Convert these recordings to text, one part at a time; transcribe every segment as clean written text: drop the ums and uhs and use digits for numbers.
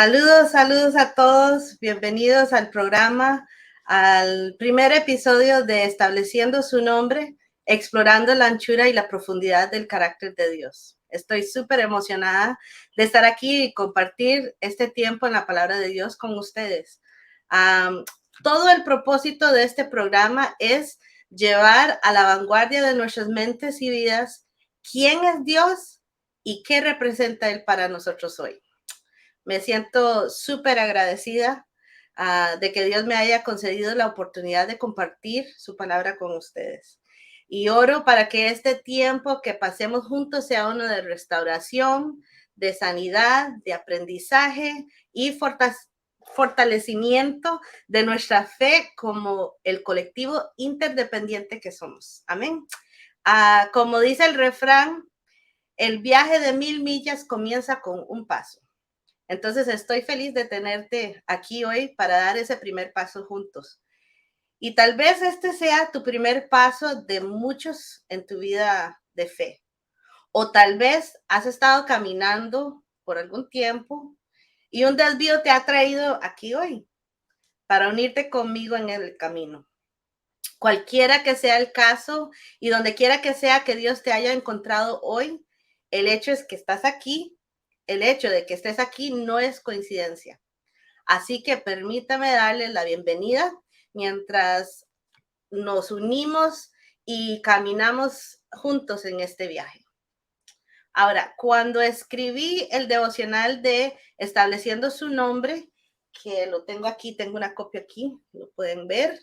Saludos, saludos a todos. Bienvenidos al programa, al primer episodio de Estableciendo su Nombre, explorando la anchura y la profundidad del carácter de Dios. Estoy súper emocionada de estar aquí y compartir este tiempo en la palabra de Dios con ustedes. Todo el propósito de este programa es llevar a la vanguardia de nuestras mentes y vidas quién es Dios y qué representa Él para nosotros hoy. Me siento súper agradecida de que Dios me haya concedido la oportunidad de compartir su palabra con ustedes. Y oro para que este tiempo que pasemos juntos sea uno de restauración, de sanidad, de aprendizaje y fortalecimiento de nuestra fe como el colectivo interdependiente que somos. Amén. Como dice el refrán, el viaje de 1000 millas comienza con un paso. Entonces estoy feliz de tenerte aquí hoy para dar ese primer paso juntos. Y tal vez este sea tu primer paso de muchos en tu vida de fe. O tal vez has estado caminando por algún tiempo y un desvío te ha traído aquí hoy para unirte conmigo en el camino. Cualquiera que sea el caso y donde quiera que sea que Dios te haya encontrado hoy, el hecho es que estás aquí. El hecho de que estés aquí no es coincidencia. Así que permítame darle la bienvenida mientras nos unimos y caminamos juntos en este viaje. Ahora, cuando escribí el devocional de Estableciendo su Nombre, que lo tengo aquí, tengo una copia aquí, lo pueden ver.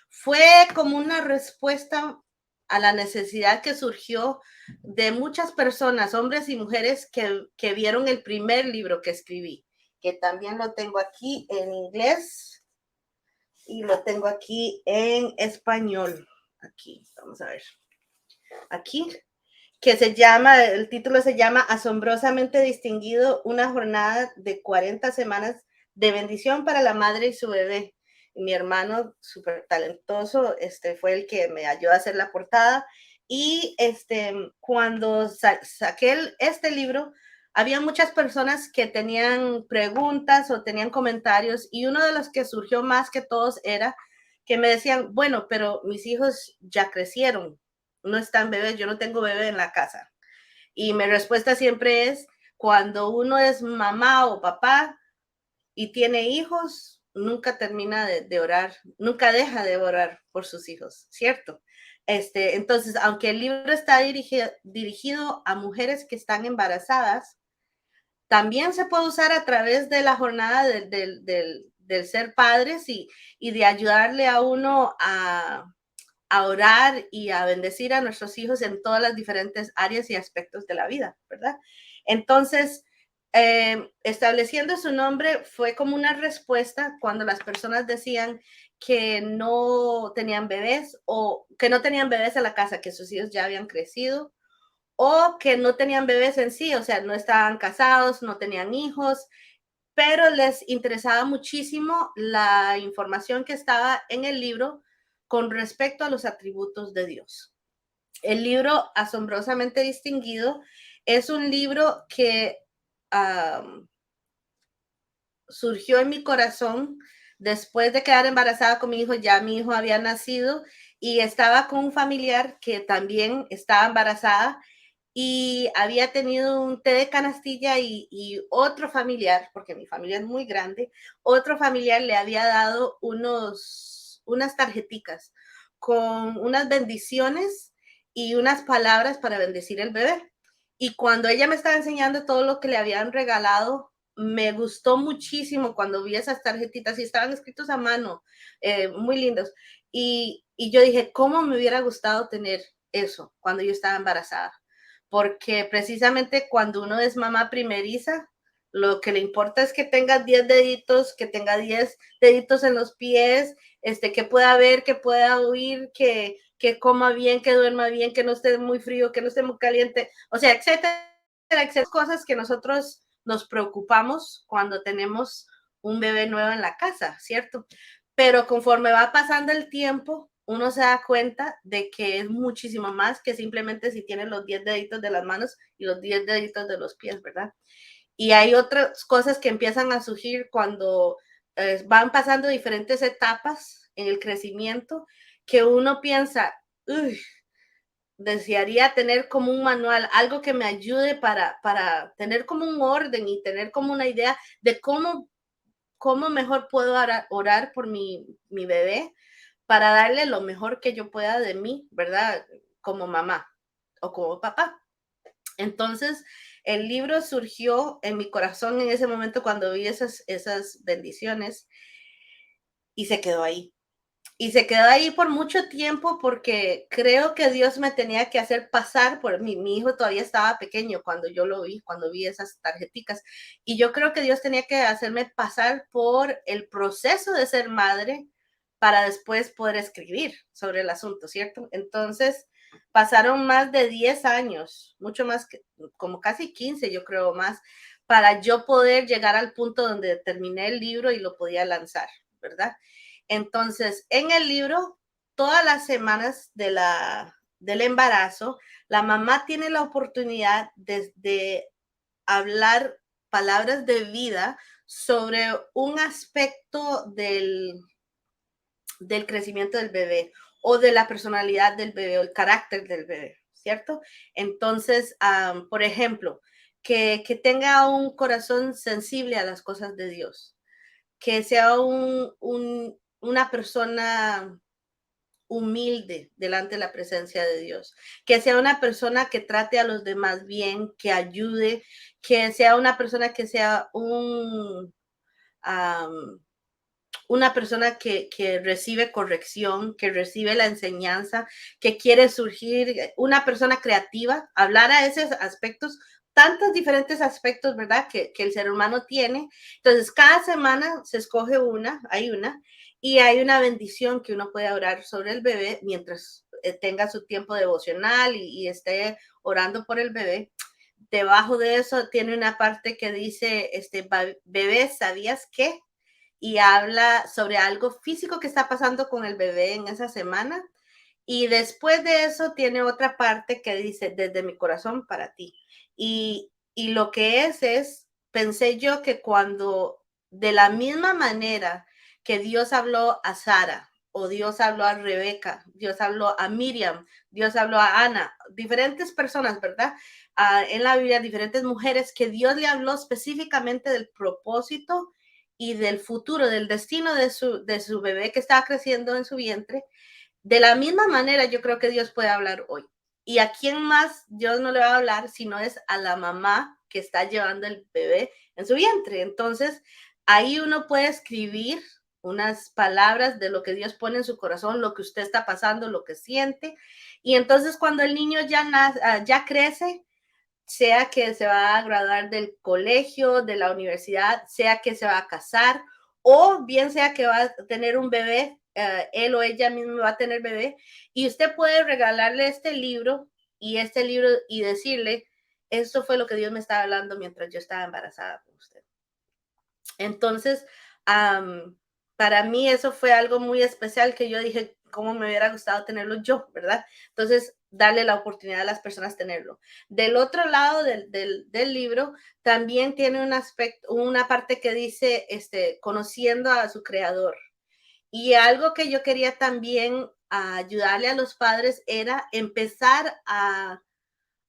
Fue como una respuesta a la necesidad que surgió de muchas personas, hombres y mujeres, que vieron el primer libro que escribí, que también lo tengo aquí en inglés y lo tengo aquí en español. Aquí, vamos a ver. Aquí, que el título se llama Asombrosamente Distinguido, una jornada de 40 semanas de bendición para la madre y su bebé. Y mi hermano, súper talentoso, fue el que me ayudó a hacer la portada. Y cuando saqué este libro, había muchas personas que tenían preguntas o tenían comentarios, y uno de los que surgió más que todos era que me decían, bueno, pero mis hijos ya crecieron, no están bebés, yo no tengo bebé en la casa. Y mi respuesta siempre es, cuando uno es mamá o papá y tiene hijos, nunca termina de orar, nunca deja de orar por sus hijos, ¿cierto? Entonces, aunque el libro está dirigido a mujeres que están embarazadas, también se puede usar a través de la jornada del ser padres y de ayudarle a uno a orar y a bendecir a nuestros hijos en todas las diferentes áreas y aspectos de la vida, ¿verdad? Entonces, Estableciendo su Nombre fue como una respuesta cuando las personas decían que no tenían bebés o que no tenían bebés en la casa, que sus hijos ya habían crecido, o que no tenían bebés en sí, o sea, no estaban casados, no tenían hijos, pero les interesaba muchísimo la información que estaba en el libro con respecto a los atributos de Dios. El libro Asombrosamente Distinguido es un libro que surgió en mi corazón después de quedar embarazada con mi hijo. Ya mi hijo había nacido y estaba con un familiar que también estaba embarazada y había tenido un té de canastilla y otro familiar, porque mi familia es muy grande, otro familiar le había dado unas tarjeticas con unas bendiciones y unas palabras para bendecir el bebé. Y cuando ella me estaba enseñando todo lo que le habían regalado, me gustó muchísimo cuando vi esas tarjetitas y estaban escritos a mano, muy lindos. Y yo dije, ¿cómo me hubiera gustado tener eso cuando yo estaba embarazada? Porque precisamente cuando uno es mamá primeriza, lo que le importa es que tenga 10 deditos, que tenga 10 deditos en los pies, que pueda ver, que pueda oír, que coma bien, que duerma bien, que no esté muy frío, que no esté muy caliente, o sea, etcétera, etcétera, cosas que nosotros nos preocupamos cuando tenemos un bebé nuevo en la casa, ¿cierto? Pero conforme va pasando el tiempo, uno se da cuenta de que es muchísimo más que simplemente si tiene los 10 deditos de las manos y los 10 deditos de los pies, ¿verdad? Y hay otras cosas que empiezan a surgir cuando van pasando diferentes etapas en el crecimiento, que uno piensa, uy, desearía tener como un manual, algo que me ayude para tener como un orden y tener como una idea de cómo mejor puedo orar por mi bebé para darle lo mejor que yo pueda de mí, ¿verdad? Como mamá o como papá. Entonces, el libro surgió en mi corazón en ese momento cuando vi esas bendiciones y se quedó ahí. Y se quedó ahí por mucho tiempo porque creo que Dios me tenía que hacer pasar por mi hijo todavía estaba pequeño cuando yo lo vi, cuando vi esas tarjeticas. Y yo creo que Dios tenía que hacerme pasar por el proceso de ser madre para después poder escribir sobre el asunto, ¿cierto? Entonces, pasaron más de 10 años, mucho más, como casi 15, yo creo más, para yo poder llegar al punto donde terminé el libro y lo podía lanzar, ¿verdad? Entonces, en el libro, todas las semanas del embarazo, la mamá tiene la oportunidad de hablar palabras de vida sobre un aspecto del crecimiento del bebé o de la personalidad del bebé o el carácter del bebé, ¿cierto? Entonces, por ejemplo, que tenga un corazón sensible a las cosas de Dios, que sea una persona humilde delante de la presencia de Dios, que sea una persona que trate a los demás bien, que ayude, que sea una persona que sea una persona que recibe corrección, que recibe la enseñanza, que quiere surgir, una persona creativa, hablar a esos aspectos, tantos diferentes aspectos, ¿verdad? Que el ser humano tiene. Entonces, cada semana se escoge hay una, y hay una bendición que uno puede orar sobre el bebé mientras tenga su tiempo devocional y esté orando por el bebé. Debajo de eso tiene una parte que dice, bebé, ¿sabías qué? Y habla sobre algo físico que está pasando con el bebé en esa semana. Y después de eso tiene otra parte que dice, desde mi corazón para ti. Y lo que pensé yo que cuando de la misma manera que Dios habló a Sara, o Dios habló a Rebeca, Dios habló a Miriam, Dios habló a Ana, diferentes personas, ¿verdad? En la Biblia, diferentes mujeres que Dios le habló específicamente del propósito y del futuro, del destino de su bebé que estaba creciendo en su vientre. De la misma manera, yo creo que Dios puede hablar hoy. ¿Y a quién más Dios no le va a hablar si no es a la mamá que está llevando el bebé en su vientre? Entonces, ahí uno puede escribir unas palabras de lo que Dios pone en su corazón, lo que usted está pasando, lo que siente. Y entonces cuando el niño ya crece, sea que se va a graduar del colegio, de la universidad, sea que se va a casar, o bien sea que va a tener un bebé, él o ella mismo va a tener bebé, y usted puede regalarle este libro y decirle, esto fue lo que Dios me estaba hablando mientras yo estaba embarazada con usted. Entonces, para mí eso fue algo muy especial que yo dije, cómo me hubiera gustado tenerlo yo, ¿verdad? Entonces, darle la oportunidad a las personas tenerlo. Del otro lado del libro, también tiene un aspecto, una parte que dice, conociendo a su creador. Y algo que yo quería también ayudarle a los padres era empezar a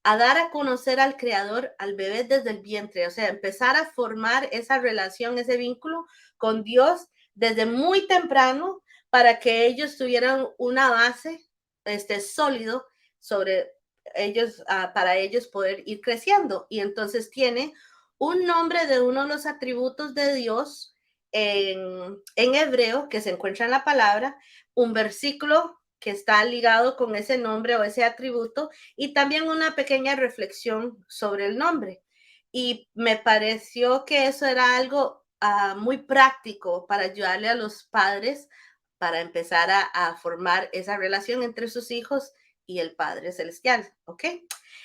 dar a conocer al creador, al bebé desde el vientre, o sea, empezar a formar esa relación, ese vínculo con Dios desde muy temprano para que ellos tuvieran una base sólido sobre ellos, para ellos poder ir creciendo. Y entonces tiene un nombre de uno de los atributos de Dios en hebreo que se encuentra en la palabra, un versículo que está ligado con ese nombre o ese atributo y también una pequeña reflexión sobre el nombre. Y me pareció que eso era algo muy práctico para ayudarle a los padres para empezar a formar esa relación entre sus hijos y el Padre Celestial, ¿ok?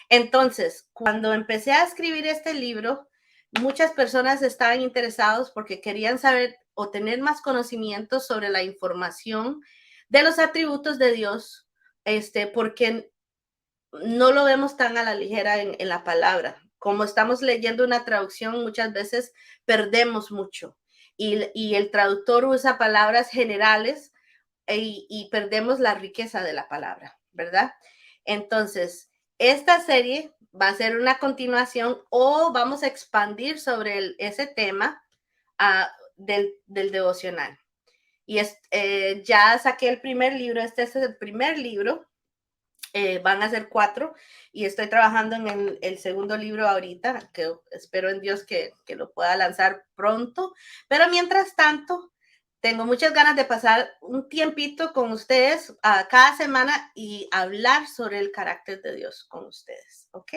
Entonces, cuando empecé a escribir este libro, muchas personas estaban interesados porque querían saber o tener más conocimiento sobre la información de los atributos de Dios, porque no lo vemos tan a la ligera en la palabra. como estamos leyendo una traducción, muchas veces perdemos mucho y el traductor usa palabras generales y perdemos la riqueza de la palabra, ¿verdad? Entonces, esta serie va a ser una continuación o vamos a expandir sobre ese tema del devocional. Y ya saqué el primer libro, este es el primer libro, van a ser 4 y estoy trabajando en el segundo libro ahorita, que espero en Dios que lo pueda lanzar pronto, pero mientras tanto, tengo muchas ganas de pasar un tiempito con ustedes cada semana y hablar sobre el carácter de Dios con ustedes, ¿ok?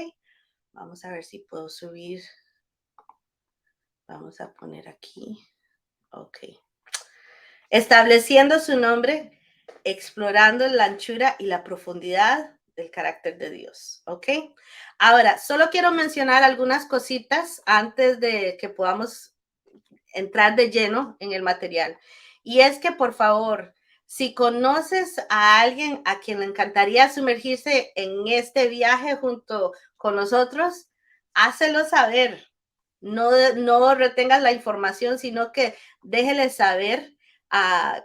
Vamos a ver si puedo subir. Vamos a poner aquí. Ok. Estableciendo su nombre, explorando la anchura y la profundidad del carácter de Dios, ¿ok? Ahora, solo quiero mencionar algunas cositas antes de que podamos entrar de lleno en el material. Y es que, por favor, si conoces a alguien a quien le encantaría sumergirse en este viaje junto con nosotros, hácelo saber. No retengas la información, sino que déjele saber.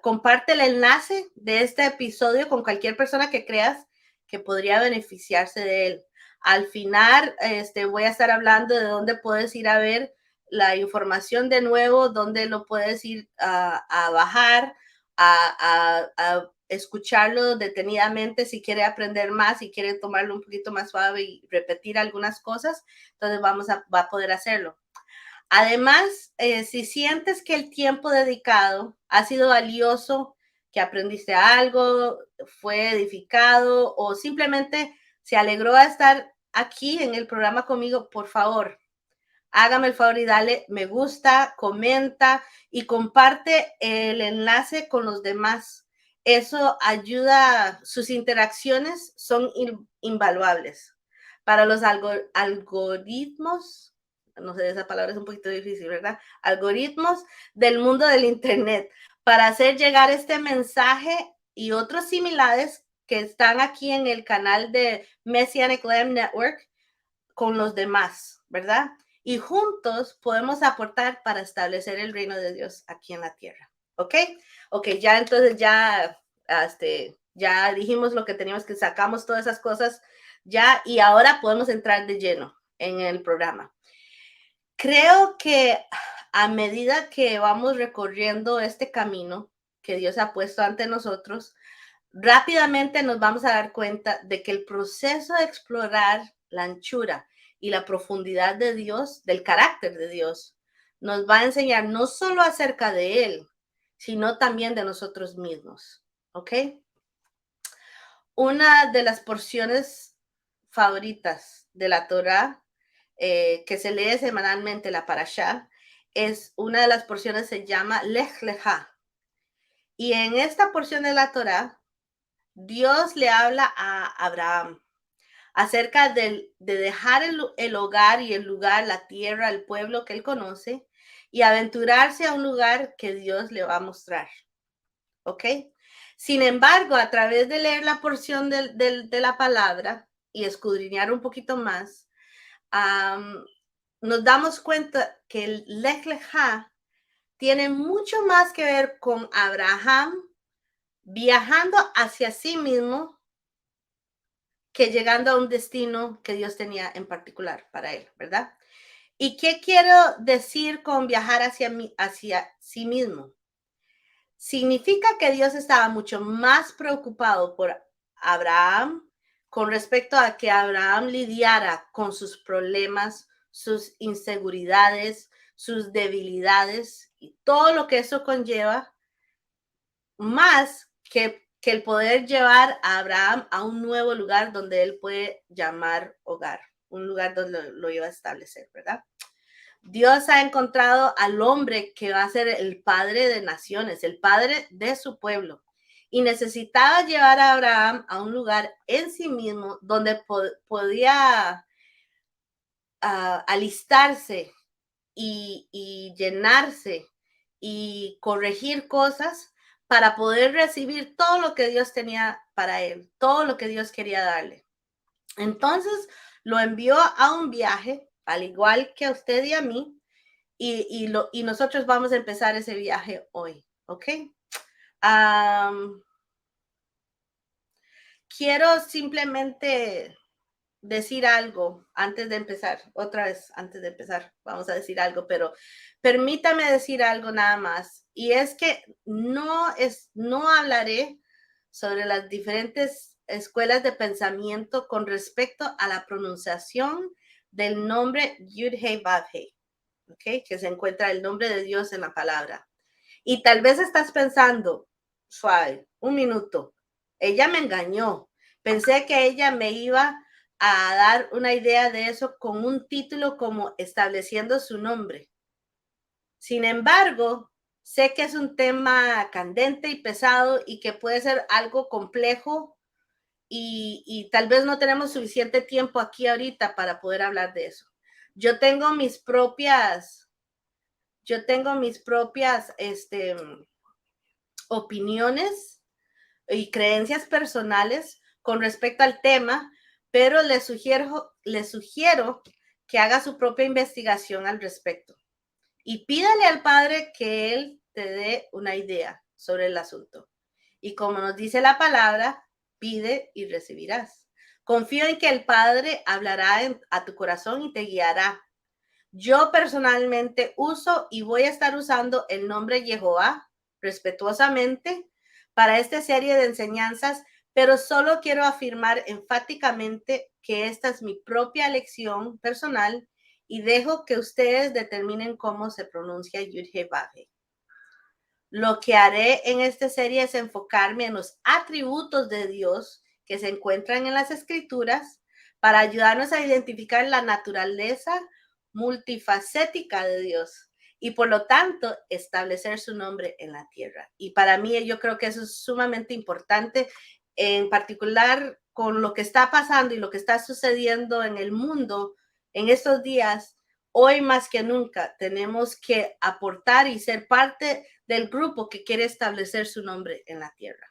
Comparte el enlace de este episodio con cualquier persona que creas que podría beneficiarse de él. Al final, voy a estar hablando de dónde puedes ir a ver la información de nuevo, dónde lo puedes ir a bajar, a escucharlo detenidamente si quiere aprender más, si quiere tomarlo un poquito más suave y repetir algunas cosas, entonces va a poder hacerlo. Además, si sientes que el tiempo dedicado ha sido valioso, que aprendiste algo, fue edificado o simplemente se alegró a estar aquí en el programa conmigo, por favor, hágame el favor y dale me gusta, comenta y comparte el enlace con los demás. Eso ayuda, sus interacciones son invaluables. Para los algoritmos, no sé, esa palabra es un poquito difícil, ¿verdad? Algoritmos del mundo del Internet, para hacer llegar este mensaje y otros similares que están aquí en el canal de Messianic Lamb Network con los demás, ¿verdad? Y juntos podemos aportar para establecer el reino de Dios aquí en la tierra. ¿Ok? Ok, ya entonces ya dijimos lo que teníamos, que sacamos todas esas cosas ya y ahora podemos entrar de lleno en el programa. Creo que a medida que vamos recorriendo este camino que Dios ha puesto ante nosotros, rápidamente nos vamos a dar cuenta de que el proceso de explorar la anchura y la profundidad de Dios, del carácter de Dios, nos va a enseñar no solo acerca de Él, sino también de nosotros mismos. ¿Ok? Una de las porciones favoritas de la Torá, que se lee semanalmente, la Parashá, es una de las porciones, se llama Lech Lecha. Y en esta porción de la Torá, Dios le habla a Abraham acerca de dejar el hogar y el lugar, la tierra, el pueblo que él conoce y aventurarse a un lugar que Dios le va a mostrar. ¿Ok? Sin embargo, a través de leer la porción de la palabra y escudriñar un poquito más, nos damos cuenta que el Lech Lecha tiene mucho más que ver con Abraham viajando hacia sí mismo que llegando a un destino que Dios tenía en particular para él, ¿verdad? ¿Y qué quiero decir con viajar hacia sí mismo? Significa que Dios estaba mucho más preocupado por Abraham con respecto a que Abraham lidiara con sus problemas, sus inseguridades, sus debilidades y todo lo que eso conlleva, más que el poder llevar a Abraham a un nuevo lugar donde él puede llamar hogar, un lugar donde lo iba a establecer, ¿verdad? Dios ha encontrado al hombre que va a ser el padre de naciones, el padre de su pueblo, y necesitaba llevar a Abraham a un lugar en sí mismo donde podía alistarse y llenarse y corregir cosas para poder recibir todo lo que Dios tenía para él, todo lo que Dios quería darle. Entonces lo envió a un viaje al igual que a usted y a mí, y nosotros vamos a empezar ese viaje hoy, ¿ok? Quiero simplemente decir algo antes de empezar, otra vez antes de empezar, vamos a decir algo, pero permítame decir algo nada más, y es que no hablaré sobre las diferentes escuelas de pensamiento con respecto a la pronunciación del nombre Yud-Heh-Vav-Heh, ¿ok? Que se encuentra el nombre de Dios en la palabra. Y tal vez estás pensando, suave, un minuto, ella me engañó. Pensé que ella me iba a dar una idea de eso con un título como estableciendo su nombre. Sin embargo, sé que es un tema candente y pesado y que puede ser algo complejo y tal vez no tenemos suficiente tiempo aquí ahorita para poder hablar de eso. Yo tengo mis propias opiniones y creencias personales con respecto al tema, pero les sugiero que haga su propia investigación al respecto y pídale al Padre que Él te dé una idea sobre el asunto. Y como nos dice la palabra, pide y recibirás. Confío en que el Padre hablará a tu corazón y te guiará. Yo personalmente uso y voy a estar usando el nombre Jehová respetuosamente para esta serie de enseñanzas, pero solo quiero afirmar enfáticamente que esta es mi propia elección personal y dejo que ustedes determinen cómo se pronuncia Yud-Heh-Vav-Heh. Lo que haré en esta serie es enfocarme en los atributos de Dios que se encuentran en las Escrituras para ayudarnos a identificar la naturaleza multifacética de Dios y por lo tanto establecer su nombre en la tierra. Y para mí yo creo que eso es sumamente importante, en particular con lo que está pasando y lo que está sucediendo en el mundo en estos días. Hoy más que nunca tenemos que aportar y ser parte del grupo que quiere establecer su nombre en la tierra.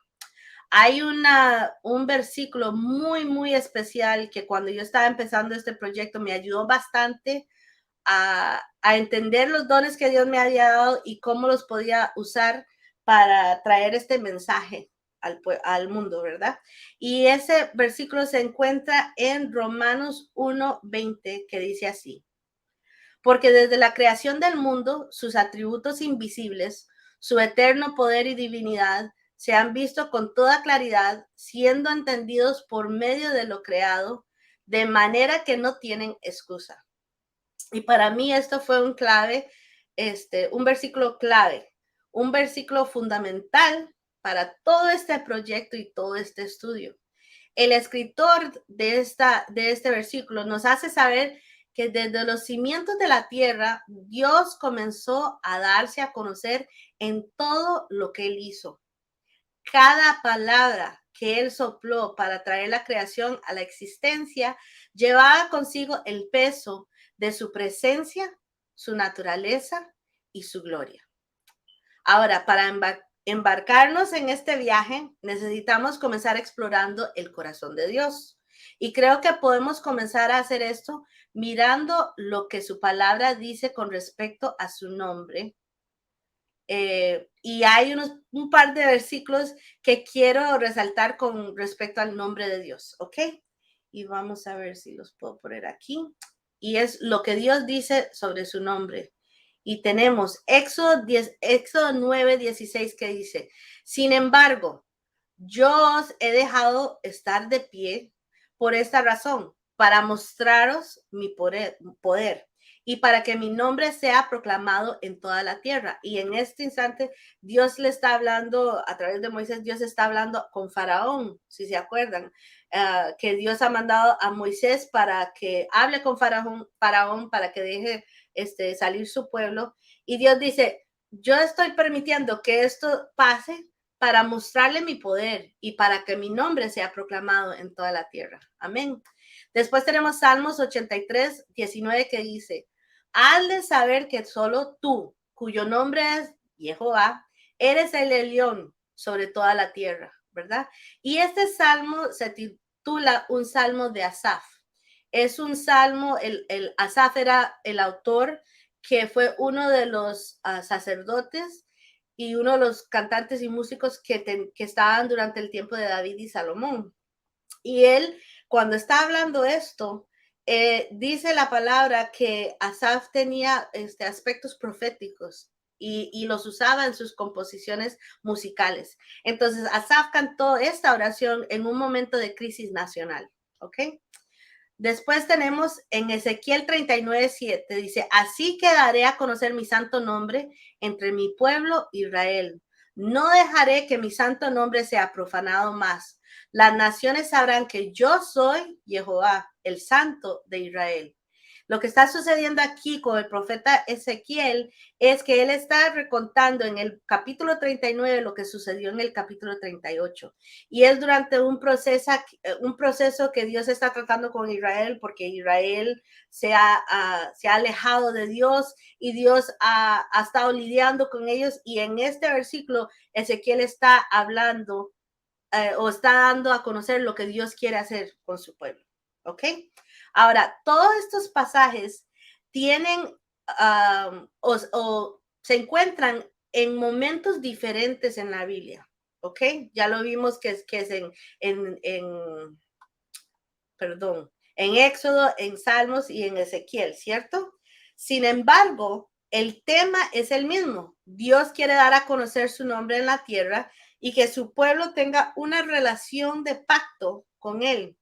Hay un versículo muy especial que cuando yo estaba empezando este proyecto me ayudó bastante a entender los dones que Dios me había dado y cómo los podía usar para traer este mensaje al mundo, ¿verdad? Y ese versículo se encuentra en Romanos 1:20, que dice así: porque desde la creación del mundo, sus atributos invisibles, su eterno poder y divinidad, se han visto con toda claridad, siendo entendidos por medio de lo creado, de manera que no tienen excusa. Y para mí esto fue un versículo clave, un versículo fundamental para todo este proyecto y todo este estudio. El escritor de este versículo nos hace saber que desde los cimientos de la tierra, Dios comenzó a darse a conocer en todo lo que Él hizo. Cada palabra que Él sopló para traer la creación a la existencia llevaba consigo el peso de su presencia, su naturaleza y su gloria. Ahora, para embarcarnos en este viaje, necesitamos comenzar explorando el corazón de Dios. Y creo que podemos comenzar a hacer esto mirando lo que su palabra dice con respecto a su nombre. Y hay un par de versículos que quiero resaltar con respecto al nombre de Dios, ¿ok? Y vamos a ver si los puedo poner aquí. Y es lo que Dios dice sobre su nombre. Y tenemos Éxodo 9:16 que dice: sin embargo, yo os he dejado estar de pie por esta razón, para mostraros mi poder y para que mi nombre sea proclamado en toda la tierra. Y en este instante, Dios le está hablando, a través de Moisés, Dios está hablando con Faraón, si se acuerdan, que Dios ha mandado a Moisés para que hable con Faraón para que deje salir su pueblo. Y Dios dice: yo estoy permitiendo que esto pase para mostrarle mi poder y para que mi nombre sea proclamado en toda la tierra. Amén. Después tenemos Salmos 83:19 que dice: haz de saber que solo tú, cuyo nombre es Jehová, eres el Elión sobre toda la tierra, ¿verdad? Y este salmo se titula un salmo de Asaf. Es un salmo, el Asaf era el autor, que fue uno de los sacerdotes y uno de los cantantes y músicos que estaban durante el tiempo de David y Salomón. Y él, cuando está hablando esto, dice la palabra que Asaf tenía aspectos proféticos y los usaba en sus composiciones musicales. Entonces, Asaf cantó esta oración en un momento de crisis nacional, ¿ok? Después tenemos en Ezequiel 39:7, dice, así que daré a conocer mi santo nombre entre mi pueblo Israel. No dejaré que mi santo nombre sea profanado más. Las naciones sabrán que yo soy Jehová, el santo de Israel. Lo que está sucediendo aquí con el profeta Ezequiel es que él está recontando en el capítulo 39 lo que sucedió en el capítulo 38. Y es durante un proceso que Dios está tratando con Israel, porque Israel se ha alejado de Dios y Dios ha estado lidiando con ellos. Y en este versículo, Ezequiel está hablando o está dando a conocer lo que Dios quiere hacer con su pueblo. ¿Ok? Ahora, todos estos pasajes tienen o se encuentran en momentos diferentes en la Biblia. ¿Ok? Ya lo vimos que es perdón, en Éxodo, en Salmos y en Ezequiel, ¿cierto? Sin embargo, el tema es el mismo. Dios quiere dar a conocer su nombre en la tierra y que su pueblo tenga una relación de pacto con él.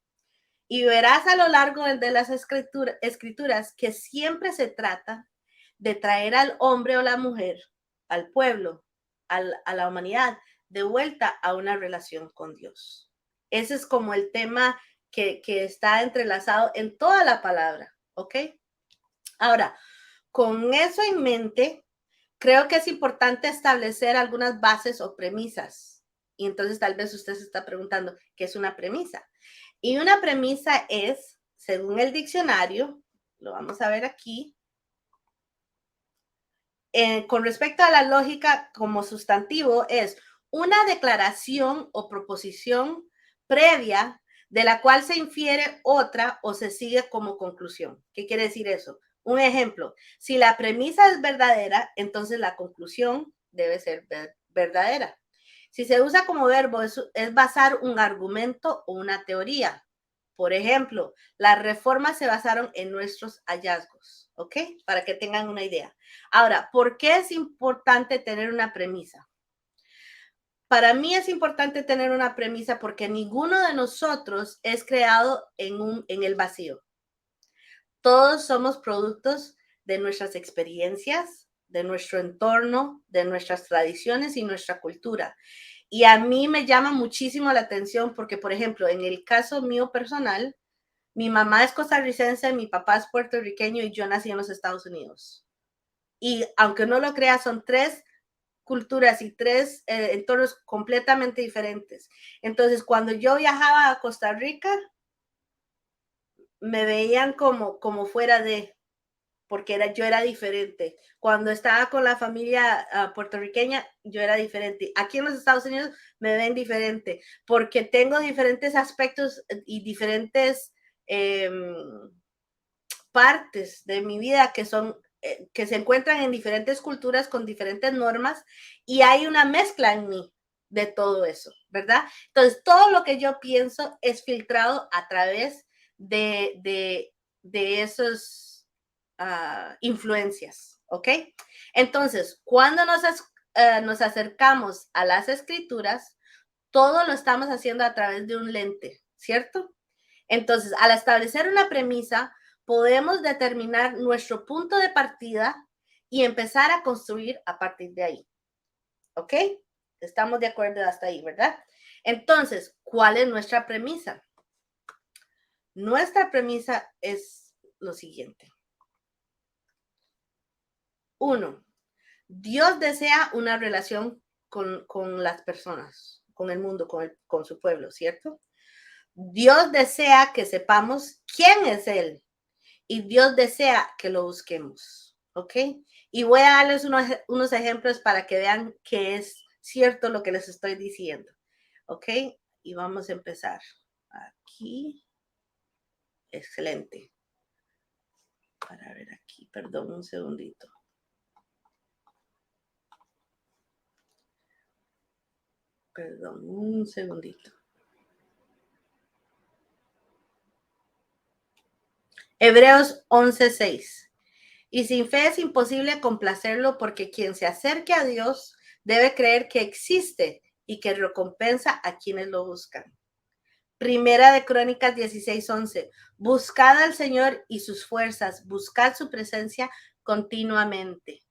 Y verás a lo largo de las escrituras que siempre se trata de traer al hombre o la mujer, al pueblo, a la humanidad, de vuelta a una relación con Dios. Ese es como el tema que está entrelazado en toda la palabra, ¿ok? Ahora, con eso en mente, creo que es importante establecer algunas bases o premisas. Y entonces tal vez usted se está preguntando, ¿qué es una premisa? Y una premisa es, según el diccionario, lo vamos a ver aquí, con respecto a la lógica como sustantivo, es una declaración o proposición previa de la cual se infiere otra o se sigue como conclusión. ¿Qué quiere decir eso? Un ejemplo, si la premisa es verdadera, entonces la conclusión debe ser verdadera. Si se usa como verbo, es basar un argumento o una teoría. Por ejemplo, las reformas se basaron en nuestros hallazgos, ¿ok? Para que tengan una idea. Ahora, ¿por qué es importante tener una premisa? Para mí es importante tener una premisa porque ninguno de nosotros es creado en el vacío. Todos somos productos de nuestras experiencias, de nuestro entorno, de nuestras tradiciones y nuestra cultura. Y a mí me llama muchísimo la atención porque, por ejemplo, en el caso mío personal, mi mamá es costarricense, mi papá es puertorriqueño y yo nací en los Estados Unidos. Y aunque no lo crea, son tres culturas y tres entornos completamente diferentes. Entonces, cuando yo viajaba a Costa Rica, me veían como fuera de, porque yo era diferente. Cuando estaba con la familia puertorriqueña, yo era diferente. Aquí en los Estados Unidos me ven diferente, porque tengo diferentes aspectos y diferentes partes de mi vida que se encuentran en diferentes culturas con diferentes normas y hay una mezcla en mí de todo eso, ¿verdad? Entonces, todo lo que yo pienso es filtrado a través de esas influencias, ¿ok? Entonces, cuando nos acercamos a las escrituras, todo lo estamos haciendo a través de un lente, ¿cierto? Entonces, al establecer una premisa, podemos determinar nuestro punto de partida y empezar a construir a partir de ahí. ¿Ok? Estamos de acuerdo hasta ahí, ¿verdad? Entonces, ¿cuál es nuestra premisa? Nuestra premisa es lo siguiente. 1. Dios desea una relación con las personas, con el mundo, con su pueblo, ¿cierto? Dios desea que sepamos quién es Él y Dios desea que lo busquemos, ¿ok? Y voy a darles unos ejemplos para que vean que es cierto lo que les estoy diciendo, ¿ok? Y vamos a empezar aquí. Excelente. Para ver aquí, perdón, un segundito. Perdón, un segundito. Hebreos 11:6. Y sin fe es imposible complacerlo porque quien se acerque a Dios debe creer que existe y que recompensa a quienes lo buscan. Primera de Crónicas 16:11. Buscad al Señor y sus fuerzas, buscad su presencia continuamente.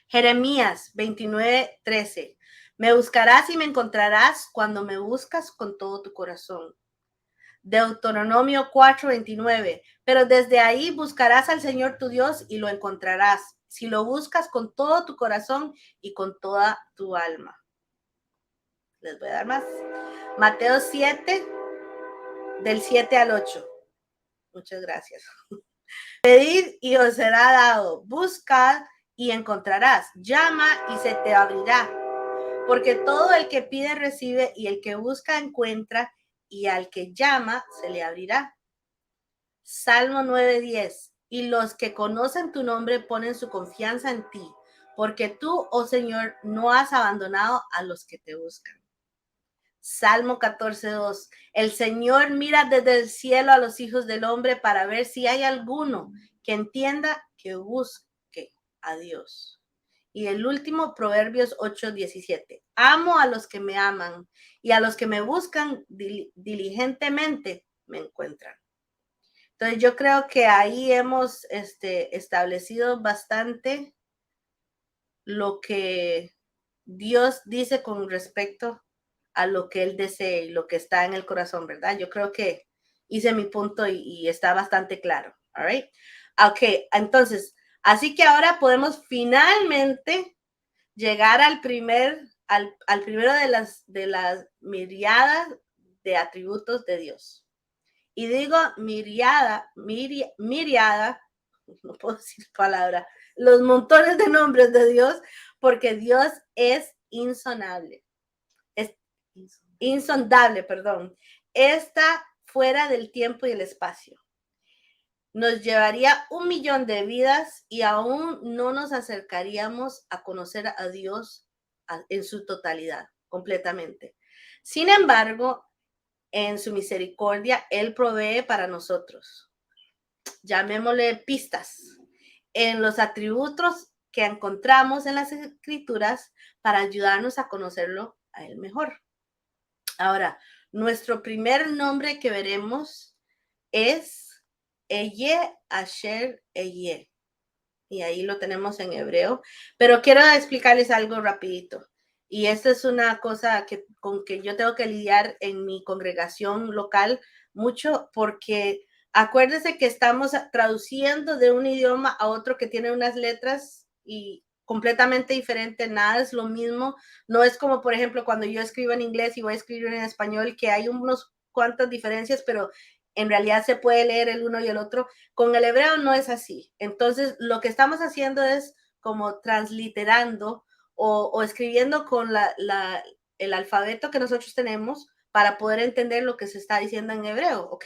Jeremías 29:13. Me buscarás y me encontrarás cuando me buscas con todo tu corazón. Deuteronomio 4:29. Pero desde ahí buscarás al Señor tu Dios y lo encontrarás, si lo buscas con todo tu corazón y con toda tu alma. Les voy a dar más. Mateo 7, del 7 al 8. Muchas gracias. Pedid y os será dado. Buscad y encontrarás. Llama y se te abrirá. Porque todo el que pide recibe y el que busca encuentra y al que llama se le abrirá. Salmo 9:10. Y los que conocen tu nombre ponen su confianza en ti, porque tú, oh Señor, no has abandonado a los que te buscan. Salmo 14:2. El Señor mira desde el cielo a los hijos del hombre para ver si hay alguno que entienda, que busque a Dios. Y el último, Proverbios 8:17. Amo a los que me aman y a los que me buscan diligentemente me encuentran. Entonces yo creo que ahí hemos establecido bastante lo que Dios dice con respecto a lo que Él desea y lo que está en el corazón, ¿verdad? Yo creo que hice mi punto y está bastante claro, all right? Ok, entonces, así que ahora podemos finalmente llegar al primero de las miriadas de atributos de Dios. Y digo miriada, no puedo decir palabra, los montones de nombres de Dios, porque Dios es insondable. Es insondable, perdón. Está fuera del tiempo y el espacio. Nos llevaría 1,000,000 de vidas y aún no nos acercaríamos a conocer a Dios en su totalidad, completamente. Sin embargo, en su misericordia, Él provee para nosotros. Llamémosle pistas en los atributos que encontramos en las escrituras para ayudarnos a conocerlo a Él mejor. Ahora, nuestro primer nombre que veremos es Eye Asher Eye. Y ahí lo tenemos en hebreo. Pero quiero explicarles algo rapidito. Y esta es una cosa con que yo tengo que lidiar en mi congregación local mucho, porque acuérdense que estamos traduciendo de un idioma a otro que tiene unas letras y completamente diferente, nada es lo mismo. No es como, por ejemplo, cuando yo escribo en inglés y voy a escribir en español, que hay unos cuantas diferencias, pero en realidad se puede leer el uno y el otro. Con el hebreo no es así. Entonces, lo que estamos haciendo es como transliterando o escribiendo con el alfabeto que nosotros tenemos para poder entender lo que se está diciendo en hebreo, ¿ok?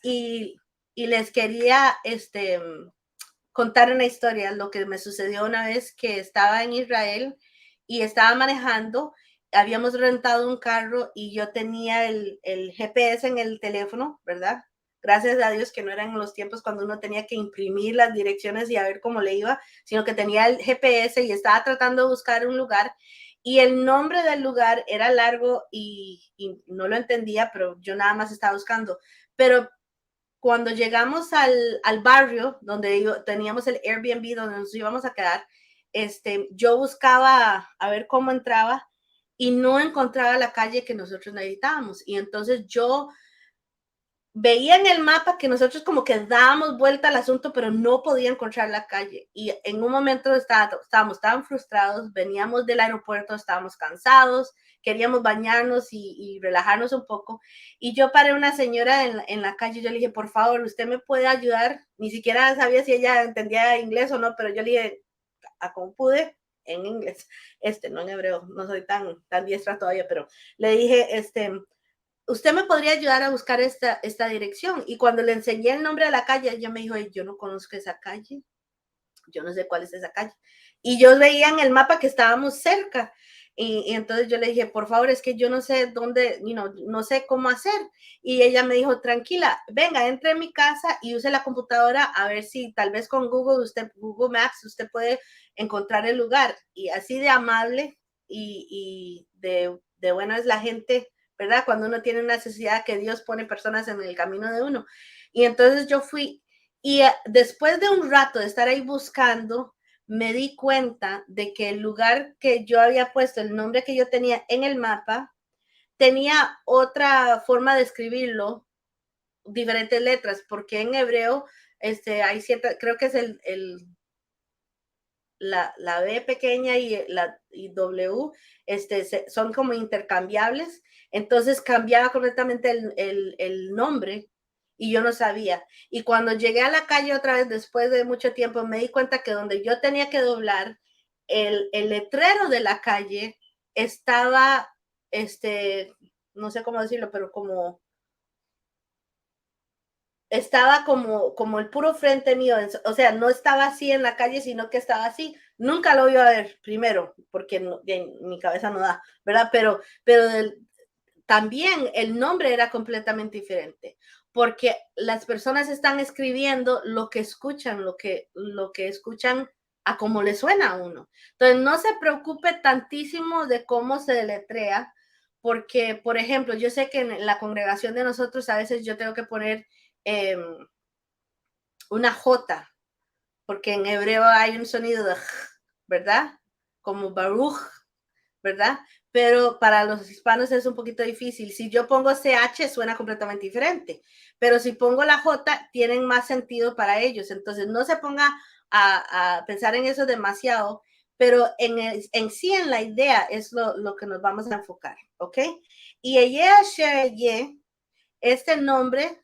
Y les quería contar una historia, lo que me sucedió una vez que estaba en Israel y estaba manejando. Habíamos rentado un carro y yo tenía el GPS en el teléfono, ¿verdad? Gracias a Dios que no eran los tiempos cuando uno tenía que imprimir las direcciones y a ver cómo le iba, sino que tenía el GPS y estaba tratando de buscar un lugar y el nombre del lugar era largo y no lo entendía, pero yo nada más estaba buscando. Pero cuando llegamos al barrio donde teníamos el Airbnb donde nos íbamos a quedar, yo buscaba a ver cómo entraba y no encontraba la calle que nosotros necesitábamos. Y entonces yo veía en el mapa que nosotros como que dábamos vuelta al asunto, pero no podía encontrar la calle. Y en un momento estábamos tan frustrados, veníamos del aeropuerto, estábamos cansados, queríamos bañarnos y relajarnos un poco. Y yo paré una señora en la calle, yo le dije, por favor, ¿usted me puede ayudar? Ni siquiera sabía si ella entendía inglés o no, pero yo le dije, a como pude, en inglés, no en hebreo, no soy tan diestra todavía, pero le dije, usted me podría ayudar a buscar esta dirección. Y cuando le enseñé el nombre de la calle, ella me dijo, yo no conozco esa calle, yo no sé cuál es esa calle. Y yo veía en el mapa que estábamos cerca. Y entonces yo le dije, por favor, es que yo no sé dónde, no sé cómo hacer. Y ella me dijo, tranquila, venga, entre en mi casa y use la computadora a ver si tal vez con Google Maps, usted puede encontrar el lugar. Y así de amable y de bueno es la gente, ¿verdad? Cuando uno tiene una necesidad que Dios pone personas en el camino de uno. Y entonces yo fui y después de un rato de estar ahí buscando, me di cuenta de que el lugar que yo había puesto, el nombre que yo tenía en el mapa, tenía otra forma de escribirlo, diferentes letras, porque en hebreo hay cierta, creo que es la B pequeña y W, son como intercambiables, entonces cambiaba completamente el nombre y yo no sabía. Y cuando llegué a la calle otra vez, después de mucho tiempo, me di cuenta que donde yo tenía que doblar, el letrero de la calle estaba, no sé cómo decirlo, pero estaba como el puro frente mío, o sea, no estaba así en la calle, sino que estaba así. Nunca lo iba a ver primero, porque mi cabeza no da, ¿verdad? Pero también el nombre era completamente diferente, porque las personas están escribiendo lo que escuchan, lo que escuchan a cómo le suena a uno. Entonces, no se preocupe tantísimo de cómo se deletrea, porque, por ejemplo, yo sé que en la congregación de nosotros a veces yo tengo que poner una J, porque en hebreo hay un sonido de ¿verdad? Como Baruch, ¿verdad? Pero para los hispanos es un poquito difícil. Si yo pongo CH suena completamente diferente, pero si pongo la J tienen más sentido para ellos. Entonces no se ponga a pensar en eso demasiado, pero en sí, en la idea es lo que nos vamos a enfocar, ¿ok? Y este nombre,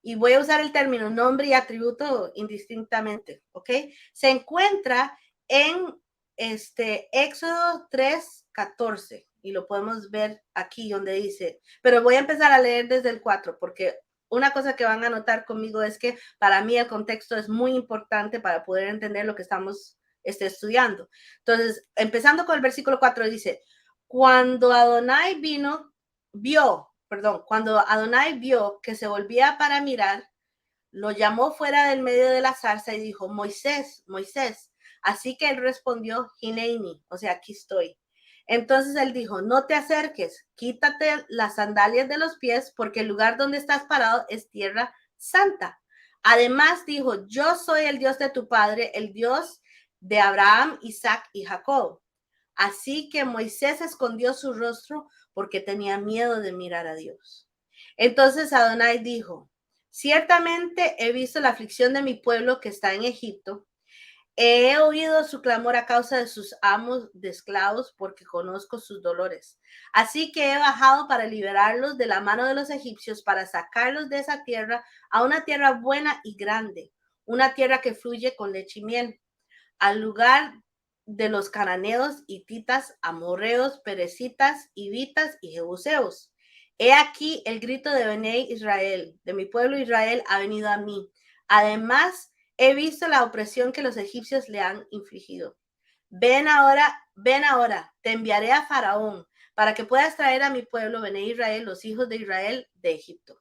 y voy a usar el término nombre y atributo indistintamente, ¿ok? Se encuentra en Éxodo 3:14 y lo podemos ver aquí donde dice, pero voy a empezar a leer desde el 4 porque una cosa que van a notar conmigo es que para mí el contexto es muy importante para poder entender lo que estamos estudiando. Entonces, empezando con el versículo 4 dice, cuando Adonai cuando Adonai vio que se volvía para mirar, lo llamó fuera del medio de la zarza y dijo, Moisés, Moisés. Así que él respondió, Hineini, o sea, aquí estoy. Entonces él dijo, no te acerques, quítate las sandalias de los pies, porque el lugar donde estás parado es tierra santa. Además dijo, yo soy el Dios de tu padre, el Dios de Abraham, Isaac y Jacob. Así que Moisés escondió su rostro porque tenía miedo de mirar a Dios. Entonces Adonai dijo, ciertamente he visto la aflicción de mi pueblo que está en Egipto. He oído su clamor a causa de sus amos de esclavos porque conozco sus dolores. Así que he bajado para liberarlos de la mano de los egipcios, para sacarlos de esa tierra a una tierra buena y grande, una tierra que fluye con leche y miel, al lugar de los cananeos, hititas, amorreos, perecitas, hivitas y jebuseos. He aquí el grito de Bené Israel, de mi pueblo Israel, ha venido a mí. Además, he visto la opresión que los egipcios le han infligido. Ven ahora, te enviaré a Faraón para que puedas traer a mi pueblo, Bené Israel, los hijos de Israel, de Egipto.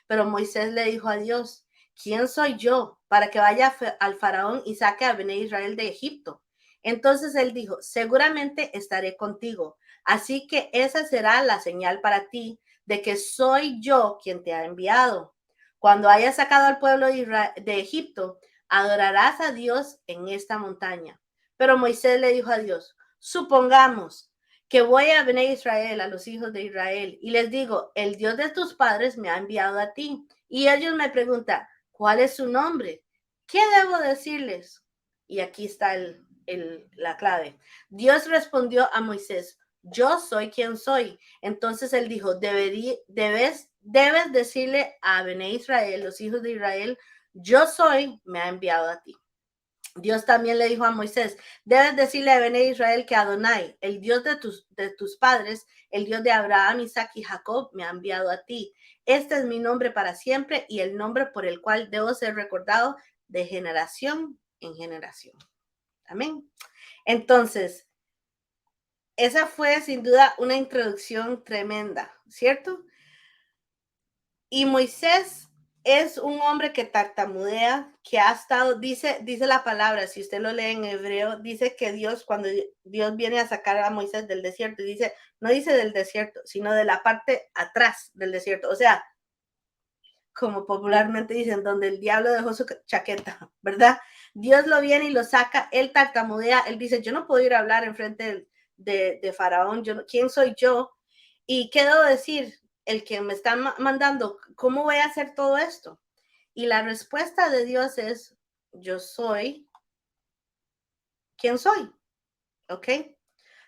Pero Moisés le dijo a Dios, ¿quién soy yo para que vaya al faraón y saque a Bené Israel de Egipto? Entonces él dijo, seguramente estaré contigo. Así que esa será la señal para ti de que soy yo quien te ha enviado. Cuando hayas sacado al pueblo de Egipto, adorarás a Dios en esta montaña. Pero Moisés le dijo a Dios, supongamos que voy a Bené Israel, a los hijos de Israel, y les digo, el Dios de tus padres me ha enviado a ti. Y ellos me preguntan, ¿cuál es su nombre? ¿Qué debo decirles? Y aquí está la clave. Dios respondió a Moisés, yo soy quien soy. Entonces él dijo, debes decirle a Bené Israel, los hijos de Israel, yo soy, me ha enviado a ti. Dios también le dijo a Moisés, debes decirle a Bene Israel que Adonai, el Dios de tus padres, el Dios de Abraham, Isaac y Jacob, me ha enviado a ti. Este es mi nombre para siempre y el nombre por el cual debo ser recordado de generación en generación. Amén. Entonces, esa fue sin duda una introducción tremenda, ¿cierto? Y Moisés es un hombre que tartamudea, que ha estado, dice la palabra, si usted lo lee en hebreo, dice que Dios, cuando Dios viene a sacar a Moisés del desierto, dice, no dice del desierto, sino de la parte atrás del desierto. O sea, como popularmente dicen, donde el diablo dejó su chaqueta, ¿verdad? Dios lo viene y lo saca, él tartamudea, él dice, yo no puedo ir a hablar en frente de Faraón, ¿quién soy yo? ¿Y qué debo decir? El que me está mandando, ¿cómo voy a hacer todo esto? Y la respuesta de Dios es, yo soy quien soy, ¿ok?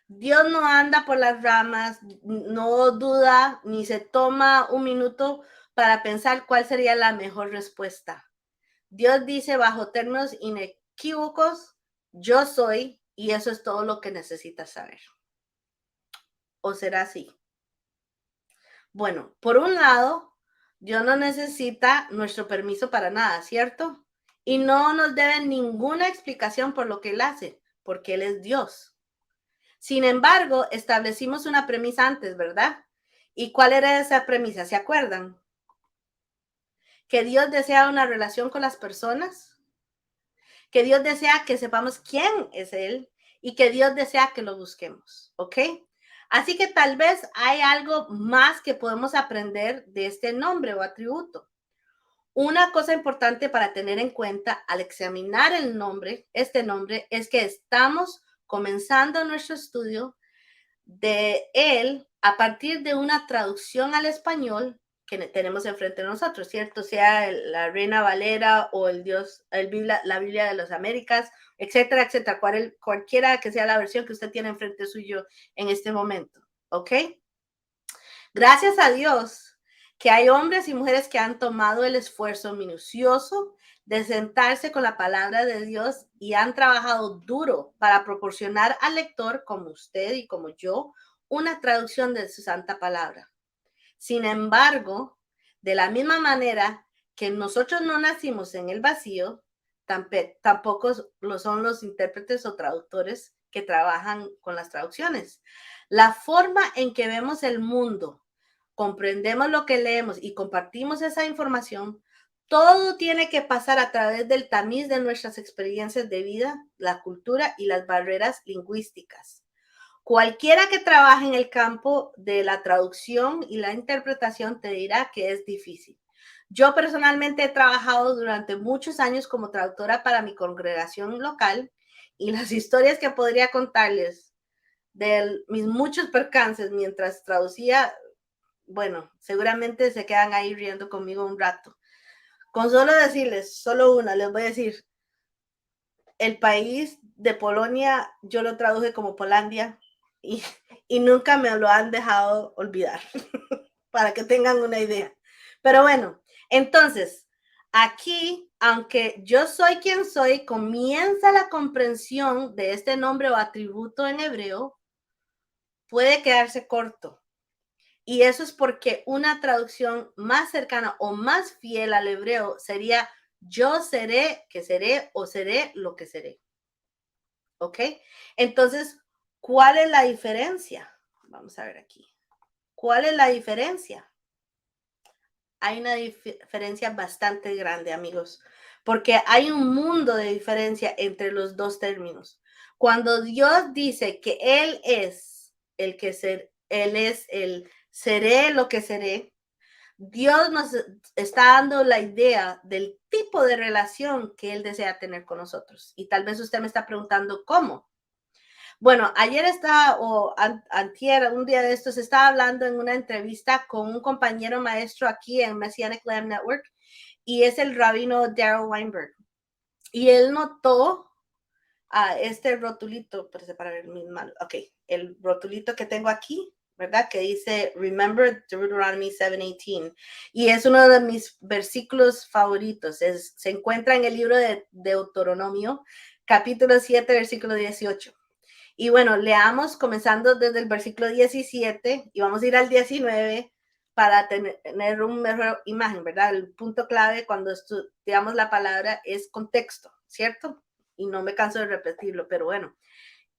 Dios no anda por las ramas, no duda, ni se toma un minuto para pensar cuál sería la mejor respuesta. Dios dice bajo términos inequívocos, yo soy, y eso es todo lo que necesitas saber. ¿O será así? Bueno, por un lado, Dios no necesita nuestro permiso para nada, ¿cierto? Y no nos debe ninguna explicación por lo que Él hace, porque Él es Dios. Sin embargo, establecimos una premisa antes, ¿verdad? ¿Y cuál era esa premisa? ¿Se acuerdan? Que Dios desea una relación con las personas, que Dios desea que sepamos quién es Él y que Dios desea que lo busquemos, ¿ok? Así que tal vez hay algo más que podemos aprender de este nombre o atributo. Una cosa importante para tener en cuenta al examinar el nombre, este nombre, es que estamos comenzando nuestro estudio de él a partir de una traducción al español que tenemos enfrente de nosotros, ¿cierto? Sea la Reina Valera o la Biblia de las Américas, etcétera, etcétera, cualquiera que sea la versión que usted tiene enfrente suyo en este momento, ¿ok? Gracias a Dios que hay hombres y mujeres que han tomado el esfuerzo minucioso de sentarse con la palabra de Dios y han trabajado duro para proporcionar al lector, como usted y como yo, una traducción de su santa palabra. Sin embargo, de la misma manera que nosotros no nacimos en el vacío, tampoco lo son los intérpretes o traductores que trabajan con las traducciones. La forma en que vemos el mundo, comprendemos lo que leemos y compartimos esa información, todo tiene que pasar a través del tamiz de nuestras experiencias de vida, la cultura y las barreras lingüísticas. Cualquiera que trabaje en el campo de la traducción y la interpretación te dirá que es difícil. Yo personalmente he trabajado durante muchos años como traductora para mi congregación local y las historias que podría contarles de mis muchos percances mientras traducía, bueno, seguramente se quedan ahí riendo conmigo un rato. Con solo decirles, solo una, les voy a decir, el país de Polonia, yo lo traduje como Polandia y nunca me lo han dejado olvidar, para que tengan una idea. Pero bueno, entonces, aquí, aunque yo soy quien soy, comienza la comprensión de este nombre o atributo en hebreo, puede quedarse corto. Y eso es porque una traducción más cercana o más fiel al hebreo sería yo seré, que seré o seré lo que seré. ¿Ok? Entonces, ¿cuál es la diferencia? Vamos a ver aquí. ¿Cuál es la diferencia? Hay una diferencia bastante grande, amigos, porque hay un mundo de diferencia entre los dos términos. Cuando Dios dice que Él es el que Él es el seré lo que seré, Dios nos está dando la idea del tipo de relación que Él desea tener con nosotros. Y tal vez usted me está preguntando, ¿cómo? Bueno, ayer estaba, o antier, un día de estos, estaba hablando en una entrevista con un compañero maestro aquí en Messianic Lamb Network, y es el rabino Daryl Weinberg. Y él notó este rotulito, para separar mis manos, ok, el rotulito que tengo aquí, ¿verdad? Que dice, Remember Deuteronomy 7:18. Y es uno de mis versículos favoritos. Se encuentra en el libro de Deuteronomio, capítulo 7, versículo 18. Y bueno, leamos comenzando desde el versículo 17 y vamos a ir al 19 para tener una mejor imagen, ¿verdad? El punto clave cuando estudiamos la palabra es contexto, ¿cierto? Y no me canso de repetirlo, pero bueno.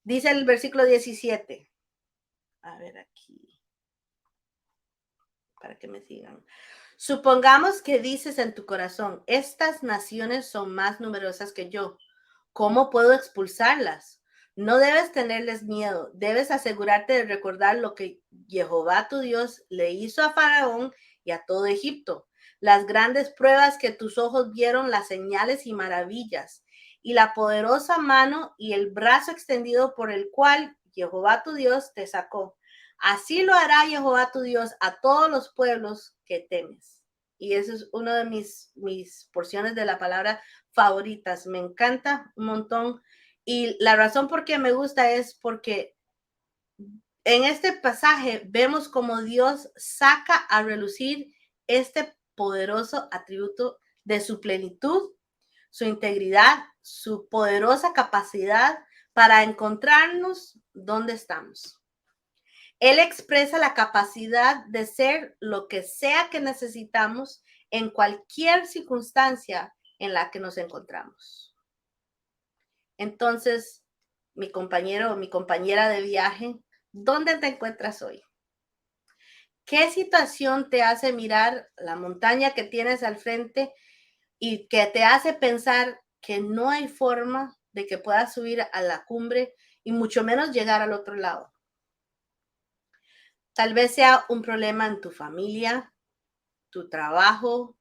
Dice el versículo 17. A ver aquí. Para que me sigan. Supongamos que dices en tu corazón, estas naciones son más numerosas que yo. ¿Cómo puedo expulsarlas? No debes tenerles miedo, debes asegurarte de recordar lo que Jehová tu Dios le hizo a Faraón y a todo Egipto, las grandes pruebas que tus ojos vieron, las señales y maravillas, y la poderosa mano y el brazo extendido por el cual Jehová tu Dios te sacó. Así lo hará Jehová tu Dios a todos los pueblos que temes. Y eso es una de mis porciones de la palabra favoritas. Me encanta un montón. Y la razón por qué me gusta es porque en este pasaje vemos como Dios saca a relucir este poderoso atributo de su plenitud, su integridad, su poderosa capacidad para encontrarnos donde estamos. Él expresa la capacidad de ser lo que sea que necesitamos en cualquier circunstancia en la que nos encontramos. Entonces, mi compañero o mi compañera de viaje, ¿dónde te encuentras hoy? ¿Qué situación te hace mirar la montaña que tienes al frente y que te hace pensar que no hay forma de que puedas subir a la cumbre y mucho menos llegar al otro lado? Tal vez sea un problema en tu familia, tu trabajo,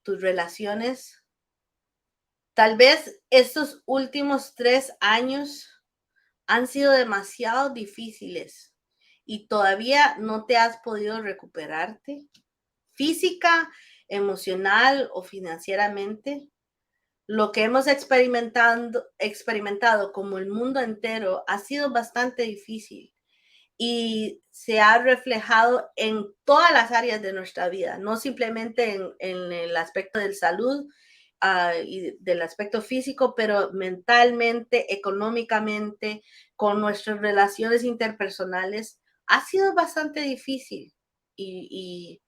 tus relaciones. Tal vez estos últimos 3 años han sido demasiado difíciles y todavía no te has podido recuperarte física, emocional o financieramente. Lo que hemos experimentado como el mundo entero ha sido bastante difícil y se ha reflejado en todas las áreas de nuestra vida, no simplemente en el aspecto de salud y del aspecto físico, pero mentalmente, económicamente, con nuestras relaciones interpersonales, ha sido bastante difícil y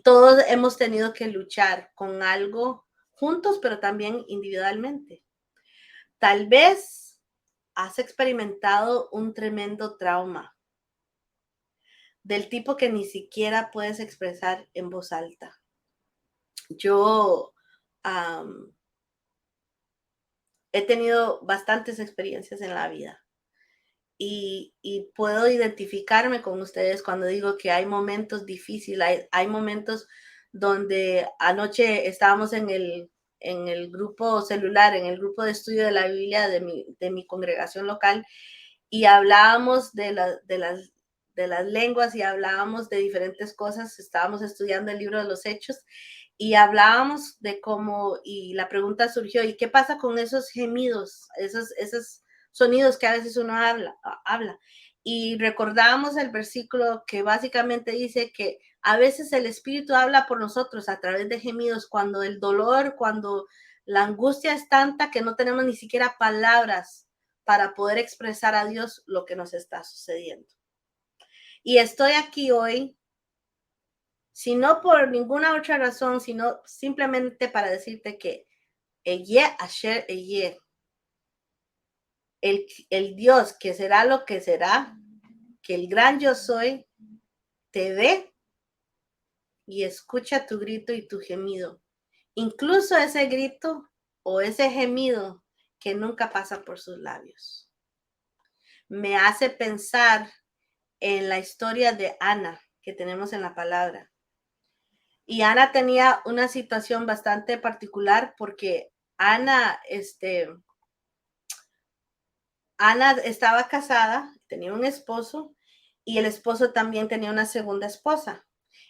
todos hemos tenido que luchar con algo juntos, pero también individualmente. Tal vez has experimentado un tremendo trauma del tipo que ni siquiera puedes expresar en voz alta. Yo he tenido bastantes experiencias en la vida y puedo identificarme con ustedes cuando digo que hay momentos difíciles, hay momentos donde anoche estábamos en el grupo celular, en el grupo de estudio de la Biblia de mi congregación local y hablábamos de las lenguas y hablábamos de diferentes cosas. Estábamos estudiando el libro de los Hechos y hablábamos de cómo, y la pregunta surgió, ¿y qué pasa con esos gemidos, esos sonidos que a veces uno habla? Y recordábamos el versículo que básicamente dice que a veces el Espíritu habla por nosotros a través de gemidos, cuando el dolor, cuando la angustia es tanta que no tenemos ni siquiera palabras para poder expresar a Dios lo que nos está sucediendo. Y estoy aquí hoy, si no por ninguna otra razón, sino simplemente para decirte que Asher el Dios que será lo que será, que el gran yo soy, te ve y escucha tu grito y tu gemido. Incluso ese grito o ese gemido que nunca pasa por sus labios. Me hace pensar en la historia de Ana que tenemos en la palabra. Y Ana tenía una situación bastante particular porque Ana estaba casada, tenía un esposo y el esposo también tenía una segunda esposa.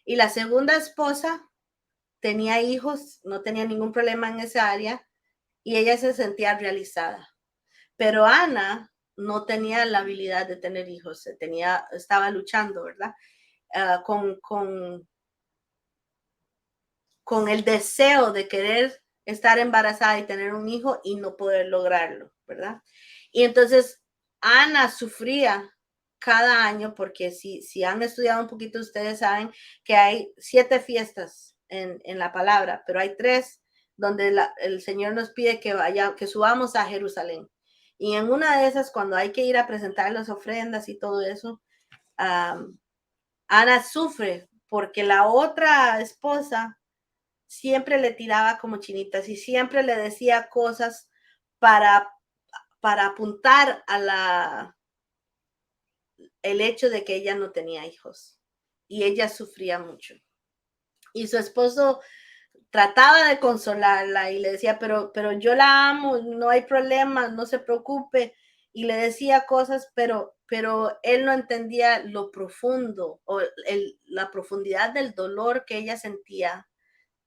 Y la segunda esposa tenía hijos, no tenía ningún problema en esa área y ella se sentía realizada. Pero Ana no tenía la habilidad de tener hijos, estaba luchando, ¿verdad? Con el deseo de querer estar embarazada y tener un hijo y no poder lograrlo, ¿verdad? Y entonces Ana sufría cada año, porque si han estudiado un poquito, ustedes saben que hay 7 fiestas en la palabra, pero hay 3 donde el Señor nos pide que subamos a Jerusalén. Y en una de esas, cuando hay que ir a presentar las ofrendas y todo eso, Ana sufre porque la otra esposa siempre le tiraba como chinitas y siempre le decía cosas para, para apuntar a el hecho de que ella no tenía hijos. Y ella sufría mucho. Y su esposo trataba de consolarla y le decía, pero yo la amo, no hay problema, no se preocupe. Y le decía cosas, pero él no entendía lo profundo o la profundidad del dolor que ella sentía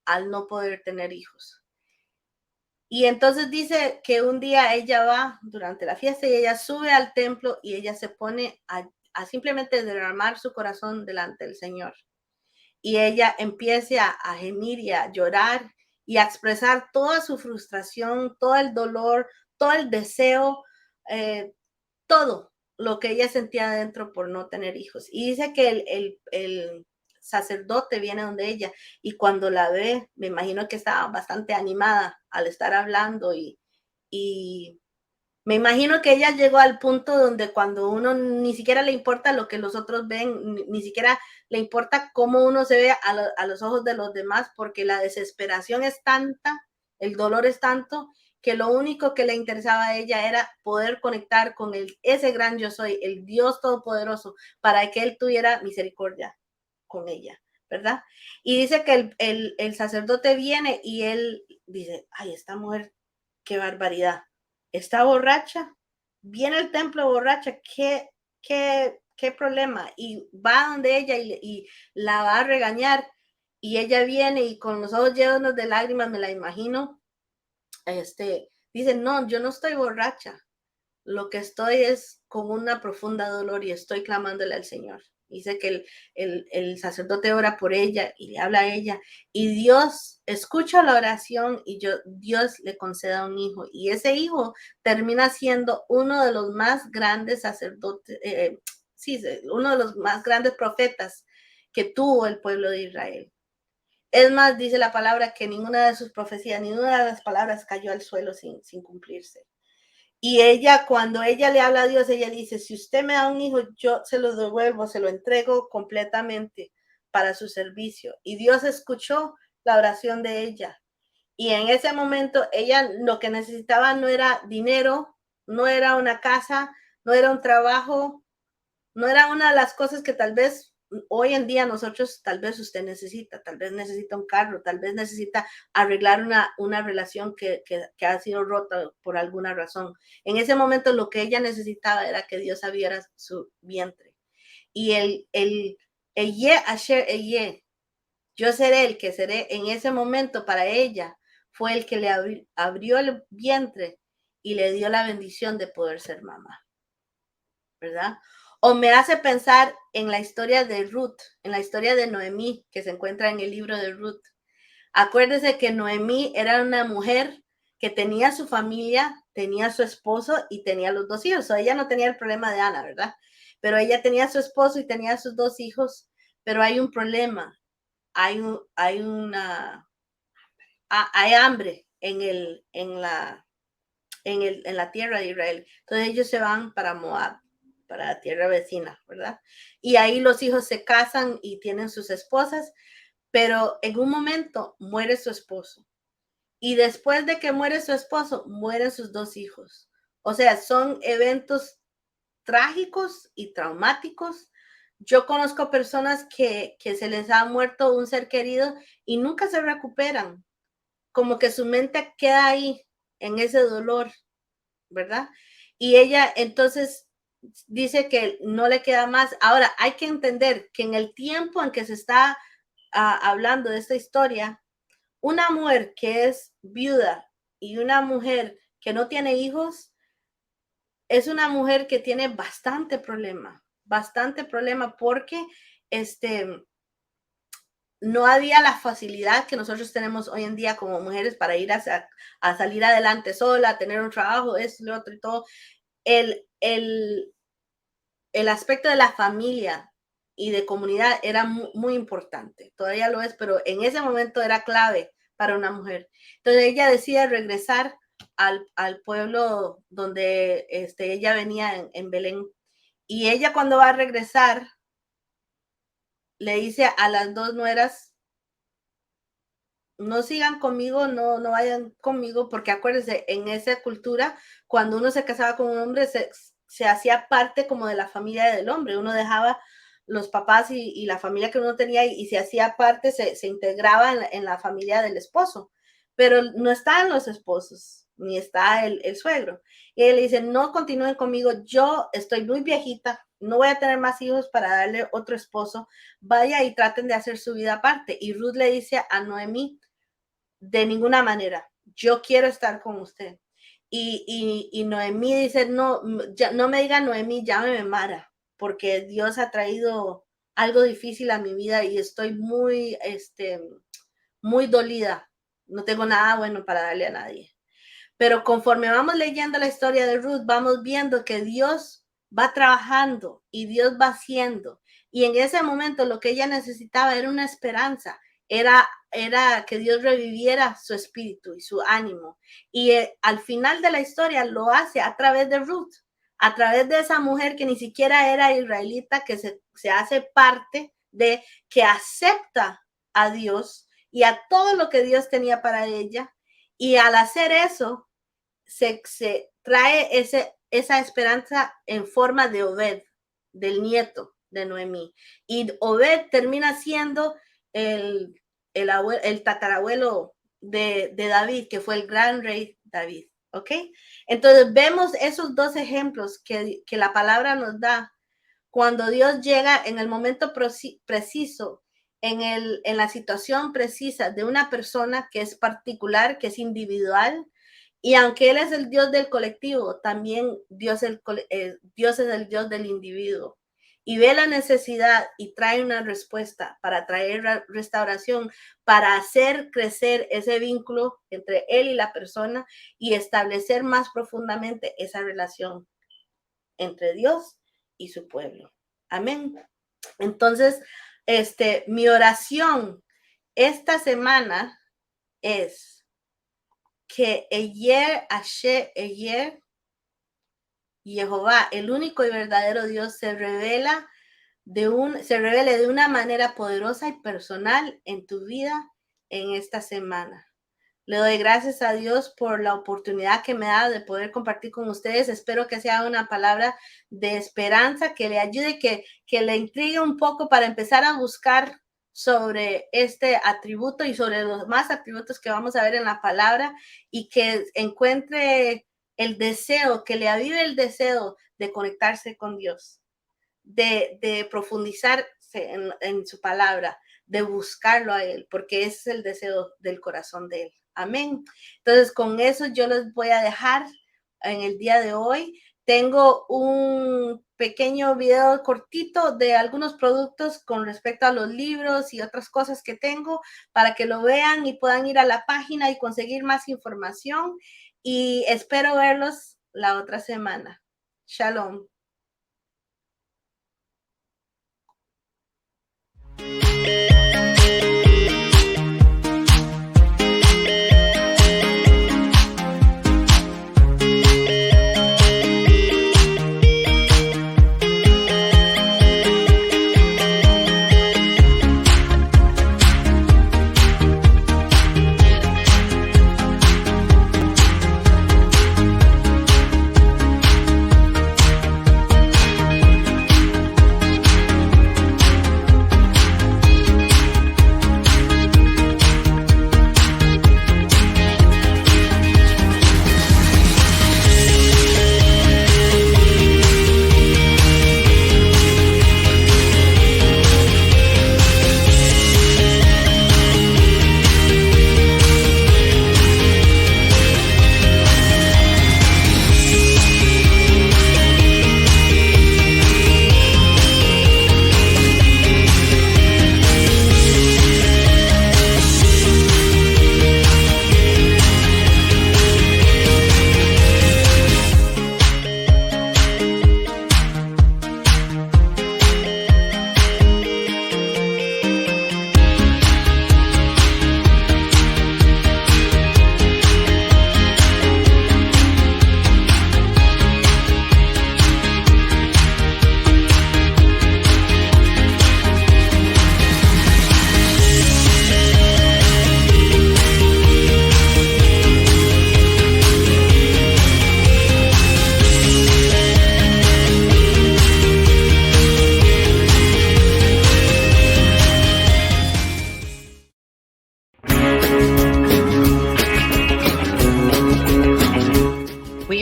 al no poder tener hijos. Y entonces dice que un día ella va durante la fiesta y ella sube al templo y ella se pone a simplemente derramar su corazón delante del Señor. Y ella empieza a gemir y a llorar y a expresar toda su frustración, todo el dolor, todo el deseo, todo lo que ella sentía dentro por no tener hijos. Y dice que el sacerdote viene donde ella y cuando la ve, me imagino que estaba bastante animada al estar hablando y me imagino que ella llegó al punto donde cuando uno ni siquiera le importa lo que los otros ven, ni siquiera le importa cómo uno se ve a los ojos de los demás, porque la desesperación es tanta, el dolor es tanto, que lo único que le interesaba a ella era poder conectar con ese gran yo soy, el Dios Todopoderoso, para que Él tuviera misericordia con ella, ¿verdad? Y dice que el sacerdote viene y él dice, ay, esta mujer, qué barbaridad, está borracha, viene al templo borracha, qué problema, y va donde ella y la va a regañar, y ella viene y con los ojos llenos de lágrimas, me la imagino, dice, no, yo no estoy borracha, lo que estoy es con una profunda dolor y estoy clamándole al Señor. Dice que el sacerdote ora por ella y le habla a ella y Dios escucha la oración y Dios le conceda un hijo y ese hijo termina siendo uno de los más grandes sacerdotes, sí, uno de los más grandes profetas que tuvo el pueblo de Israel. Es más, dice la palabra que ninguna de sus profecías, ninguna de las palabras cayó al suelo sin cumplirse. Y ella, cuando ella le habla a Dios, ella dice, si usted me da un hijo, yo se lo devuelvo, se lo entrego completamente para su servicio. Y Dios escuchó la oración de ella. Y en ese momento ella lo que necesitaba no era dinero, no era una casa, no era un trabajo, no era una de las cosas que tal vez hoy en día nosotros, tal vez usted necesita, tal vez necesita un carro, tal vez necesita arreglar una relación que ha sido rota por alguna razón. En ese momento lo que ella necesitaba era que Dios abriera su vientre. Y el Ye Asher Eye, yo seré el que seré en ese momento para ella, fue el que le abrió el vientre y le dio la bendición de poder ser mamá, ¿verdad? O me hace pensar en la historia de Ruth, en la historia de Noemí, que se encuentra en el libro de Ruth. Acuérdese que Noemí era una mujer que tenía su familia, tenía su esposo y tenía los 2 hijos. O ella no tenía el problema de Ana, ¿verdad? Pero ella tenía su esposo y tenía sus 2 hijos. Pero hay un problema, hay hambre en la tierra de Israel. Entonces ellos se van para Moab, para la tierra vecina, ¿verdad? Y ahí los hijos se casan y tienen sus esposas, pero en un momento muere su esposo. Y después de que muere su esposo, mueren sus 2 hijos. O sea, son eventos trágicos y traumáticos. Yo conozco personas que se les ha muerto un ser querido y nunca se recuperan. Como que su mente queda ahí, en ese dolor, ¿verdad? Y ella entonces dice que no le queda más. Ahora, hay que entender que en el tiempo en que se está hablando de esta historia, una mujer que es viuda y una mujer que no tiene hijos, es una mujer que tiene bastante problema porque no había la facilidad que nosotros tenemos hoy en día como mujeres para ir a salir adelante sola, a tener un trabajo, esto, lo otro y todo. El, el, el aspecto de la familia y de comunidad era muy importante. Todavía lo es, pero en ese momento era clave para una mujer. Entonces ella decide regresar al pueblo donde ella venía en Belén. Y ella cuando va a regresar, le dice a las dos nueras, no sigan conmigo, no vayan conmigo, porque acuérdense, en esa cultura, cuando uno se casaba con un hombre, se hacía parte como de la familia del hombre, uno dejaba los papás y la familia que uno tenía y se hacía parte, se integraba en la familia del esposo, pero no estaban los esposos, ni está el suegro. Y él le dice, no continúen conmigo, yo estoy muy viejita, no voy a tener más hijos para darle otro esposo, vaya y traten de hacer su vida aparte. Y Ruth le dice a Noemí, de ninguna manera, yo quiero estar con usted. Y Noemí dice, no, ya, no me diga Noemí, llámeme Mara, porque Dios ha traído algo difícil a mi vida y estoy muy, muy dolida. No tengo nada bueno para darle a nadie. Pero conforme vamos leyendo la historia de Ruth, vamos viendo que Dios va trabajando y Dios va haciendo. Y en ese momento lo que ella necesitaba era una esperanza, era que Dios reviviera su espíritu y su ánimo. Y al final de la historia lo hace a través de Ruth, a través de esa mujer que ni siquiera era israelita, que se hace parte de, que acepta a Dios y a todo lo que Dios tenía para ella. Y al hacer eso, se trae esa esperanza en forma de Obed, del nieto de Noemí. Y Obed termina siendo el tatarabuelo de David, que fue el gran rey David. ¿Ok? Entonces vemos esos dos ejemplos que la palabra nos da cuando Dios llega en el momento preciso, en la situación precisa de una persona que es particular, que es individual, y aunque Él es el Dios del colectivo, también Dios es el Dios del individuo. Y ve la necesidad y trae una respuesta para traer restauración, para hacer crecer ese vínculo entre Él y la persona y establecer más profundamente esa relación entre Dios y su pueblo. Amén. Entonces, mi oración esta semana es que Jehová, el único y verdadero Dios, se revele de una manera poderosa y personal en tu vida en esta semana. Le doy gracias a Dios por la oportunidad que me da de poder compartir con ustedes. Espero que sea una palabra de esperanza, que le ayude, que le intrigue un poco para empezar a buscar sobre este atributo y sobre los más atributos que vamos a ver en la palabra y que encuentre el deseo, que le avive el deseo de conectarse con Dios, de profundizarse en su palabra, de buscarlo a Él, porque ese es el deseo del corazón de Él. Amén. Entonces, con eso yo les voy a dejar en el día de hoy. Tengo un pequeño video cortito de algunos productos con respecto a los libros y otras cosas que tengo para que lo vean y puedan ir a la página y conseguir más información. Y espero verlos la otra semana. Shalom.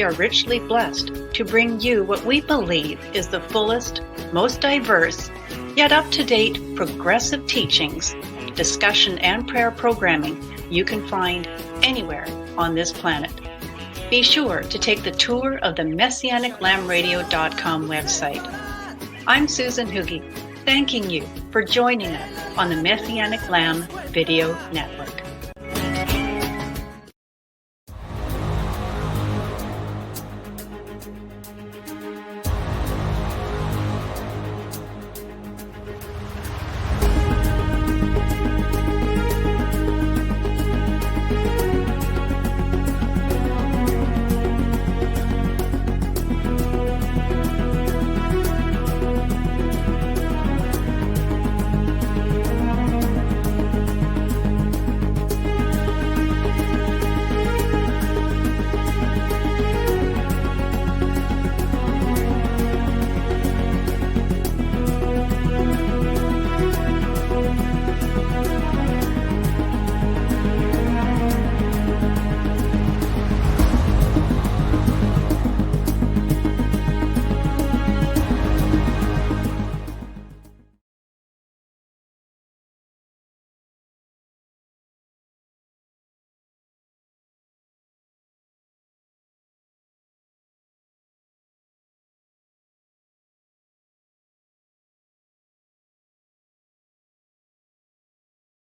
we are richly blessed to bring you what we believe is the fullest, most diverse, yet up-to-date progressive teachings, discussion, and prayer programming you can find anywhere on this planet. Be sure to take the tour of the MessianicLambRadio.com website. I'm Susan Hoogie, thanking you for joining us on the Messianic Lamb Video Network.